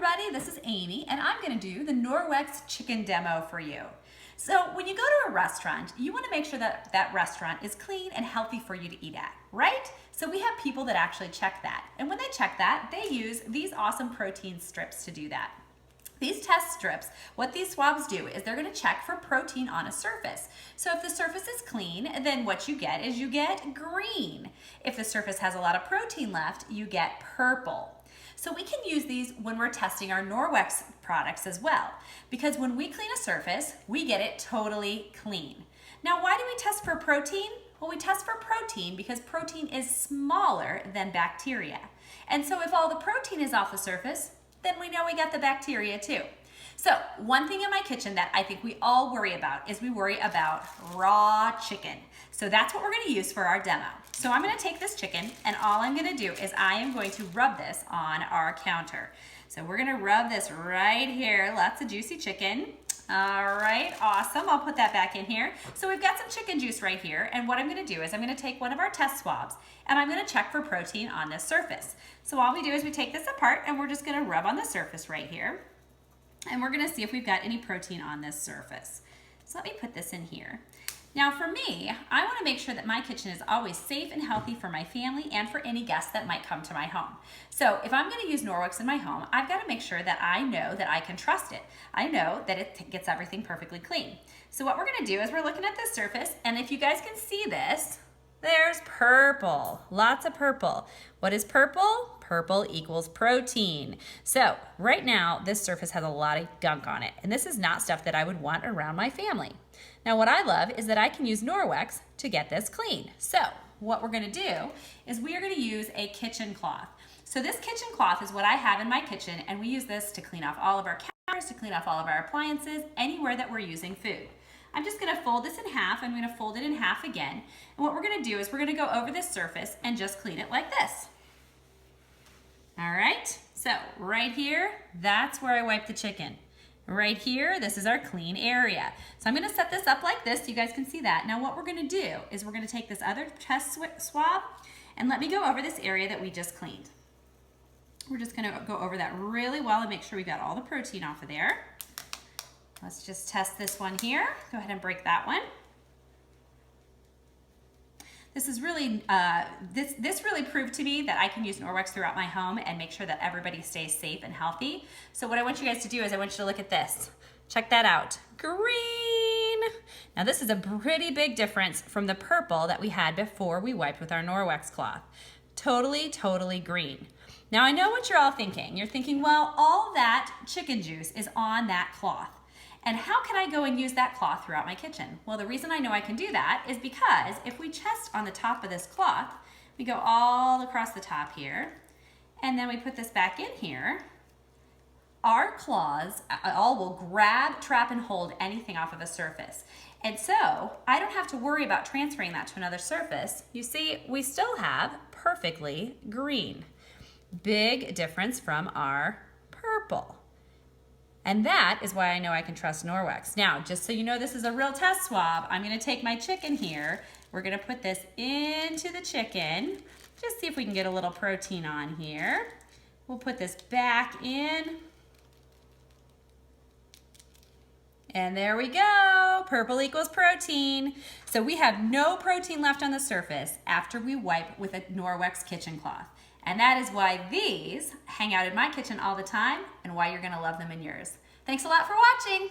everybody, this is Amy and I'm going to do the Norwex chicken demo for you. So when you go to a restaurant, you want to make sure that that restaurant is clean and healthy for you to eat at, right? So we have people that actually check that. And when they check that, they use these awesome protein strips to do that. These test strips, what these swabs do is they're going to check for protein on a surface. So if the surface is clean, then what you get is you get green. If the surface has a lot of protein left, you get purple. So we can use these when we're testing our Norwex products as well, because when we clean a surface, we get it totally clean. Now, why do we test for protein? Well, we test for protein because protein is smaller than bacteria. And so if all the protein is off the surface, then we know we got the bacteria too. So one thing in my kitchen that I think we all worry about is we worry about raw chicken. So that's what we're gonna use for our demo. So I'm gonna take this chicken and all I'm gonna do is I am going to rub this on our counter. So we're gonna rub this right here, lots of juicy chicken. All right, awesome, I'll put that back in here. So we've got some chicken juice right here, and what I'm gonna do is I'm gonna take one of our test swabs and I'm gonna check for protein on this surface. So all we do is we take this apart and we're just gonna rub on the surface right here. And we're gonna see if we've got any protein on this surface. So let me put this in here. Now for me, I wanna make sure that my kitchen is always safe and healthy for my family and for any guests that might come to my home. So if I'm gonna use Norwex in my home, I've gotta make sure that I know that I can trust it. I know that it gets everything perfectly clean. So what we're gonna do is we're looking at this surface, and if you guys can see this, there's purple, lots of purple. What is purple? Purple equals protein. So right now, this surface has a lot of gunk on it, and this is not stuff that I would want around my family. Now what I love is that I can use Norwex to get this clean. So what we're gonna do is we are gonna use a kitchen cloth. So this kitchen cloth is what I have in my kitchen, and we use this to clean off all of our counters, to clean off all of our appliances, anywhere that we're using food. I'm just gonna fold this in half. I'm gonna fold it in half again. And what we're gonna do is we're gonna go over this surface and just clean it like this. All right, so right here, that's where I wipe the chicken. Right here, this is our clean area. So I'm gonna set this up like this so you guys can see that. Now what we're gonna do is we're gonna take this other test swab and let me go over this area that we just cleaned. We're just gonna go over that really well and make sure we got all the protein off of there. Let's just test this one here. Go ahead and break that one. This is really, this really proved to me that I can use Norwex throughout my home and make sure that everybody stays safe and healthy. So what I want you guys to do is I want you to look at this. Check that out, green. Now this is a pretty big difference from the purple that we had before we wiped with our Norwex cloth. Totally, totally green. Now I know what you're all thinking. You're thinking, well, all that chicken juice is on that cloth. And how can I go and use that cloth throughout my kitchen? Well, the reason I know I can do that is because if we test on the top of this cloth, we go all across the top here, and then we put this back in here, our claws all will grab, trap, and hold anything off of a surface. And so I don't have to worry about transferring that to another surface. You see, we still have perfectly green. Big difference from our purple. And that is why I know I can trust Norwex. Now, just so you know this is a real test swab, I'm gonna take my chicken here. We're gonna put this into the chicken. Just see if we can get a little protein on here. We'll put this back in. And there we go, purple equals protein. So we have no protein left on the surface after we wipe with a Norwex kitchen cloth. And that is why these hang out in my kitchen all the time and why you're gonna love them in yours. Thanks a lot for watching.